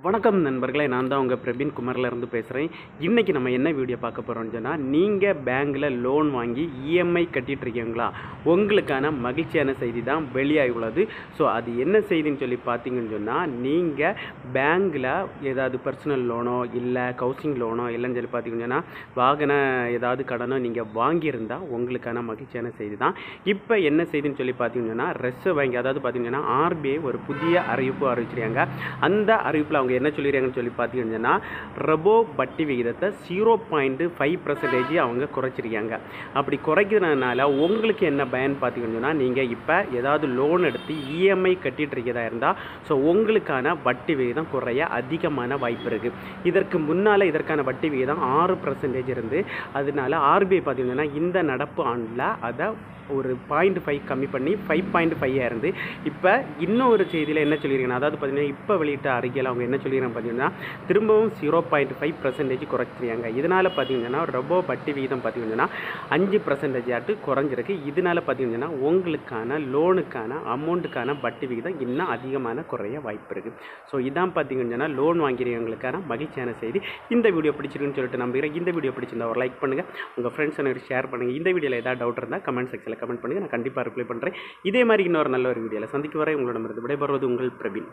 வணக்கம் நண்பர்களே, நான் தான் உங்கள் பிரவீன் குமார்லேருந்து பேசுகிறேன். இன்றைக்கி நம்ம என்ன வீடியோ பார்க்க போகிறோம்னு சொன்னால், நீங்கள் பேங்கில் லோன் வாங்கி இஎம்ஐ கட்டிகிட்ருக்கீங்களா, உங்களுக்கான மகிழ்ச்சியான செய்தி தான் வெளியாகி உள்ளது. ஸோ அது என்ன செய்தின்னு சொல்லி பார்த்தீங்கன்னு சொன்னால், நீங்கள் பேங்கில் ஏதாவது பர்சனல் லோனோ இல்லை ஹவுசிங் லோனோ இல்லைன்னு சொல்லி பார்த்தீங்கன்னு சொன்னால், வாகன ஏதாவது கடனோ நீங்கள் வாங்கியிருந்தால் உங்களுக்கான மகிழ்ச்சியான செய்தி தான். இப்போ என்ன செய்தின்னு சொல்லி பார்த்தீங்கன்னு சொன்னால், ரிசர்வ் வங்கி அதாவது பார்த்தீங்கன்னா ஆர்பிஐ ஒரு புதிய அறிவிப்பு அறிவிச்சிருக்காங்க. அந்த அறிவிப்பில் அவங்க என்ன சொல்லிடுறாங்கன்னு சொல்லி பார்த்தீங்கன்னா, ரெபோ வட்டி விகிதத்தை 0.5% அவங்க குறைச்சிருக்காங்க. அப்படி குறைக்கிறதுனால உங்களுக்கு என்ன பயன் பார்த்தீங்கன்னா, நீங்கள் இப்போ ஏதாவது லோன் எடுத்து இஎம்ஐ கட்டிகிட்டு இருக்கிறதா இருந்தால் ஸோ உங்களுக்கான வட்டி விகிதம் குறைய அதிகமான வாய்ப்பு இருக்குது. இதற்கு முன்னால் இதற்கான வட்டி விகிதம் 6% இருந்து, அதனால ஆர்பிஐ பார்த்தீங்கன்னா இந்த நடப்பு ஆண்டில் அதை ஒரு 0.5 கம்மி பண்ணி 5.5 இருந்து இப்போ இன்னொரு செய்தியில் என்ன சொல்லியிருக்காங்க, அதாவது பார்த்தீங்கன்னா இப்போ வெளியிட்ட அறிக்கையில் அவங்க என்ன சொல்லியிருக்காங்க பார்த்தீங்கன்னா, திரும்பவும் 0.5% குறைச்சிருக்காங்க. இதனால் பார்த்தீங்கன்னா ரெபோ வட்டி விகிதம் பார்த்தீங்கன்னா 5% ஆட்டு குறைஞ்சிருக்கு. இதனால் பார்த்தீங்கன்னா உங்களுக்கான லோனுக்கான அமௌண்ட்டுக்கான வட்டி விகிதம் இன்னும் அதிகமான குறைய வாய்ப்பு இருக்குது. ஸோ இதான் பார்த்தீங்கன்னா லோன் வாங்கிறவங்களுக்கான மகிழ்ச்சியான செய்தி. இந்த வீடியோ பிடிச்சிருக்குன்னு சொல்லிட்டு நம்புகிறேன். இந்த வீடியோ பிடிச்சிருந்தா ஒரு லைக் பண்ணுங்கள், உங்கள் ஃப்ரெண்ட்ஸ் எனக்கு ஷேர் பண்ணுங்கள். இந்த வீடியோவில் ஏதாவது டவுட் இருந்தால் கமெண்ட் செக்ஷனில் கமெண்ட் பண்ணுங்கள், நான் கண்டிப்பாக ரிப்ளை பண்ணுறேன். இதே மாதிரி இன்னொரு நல்ல ஒரு வீடியோவில் சந்திக்க வரை உங்களிடமிருந்து விடைபெறுவது உங்கள் பிரவீன்.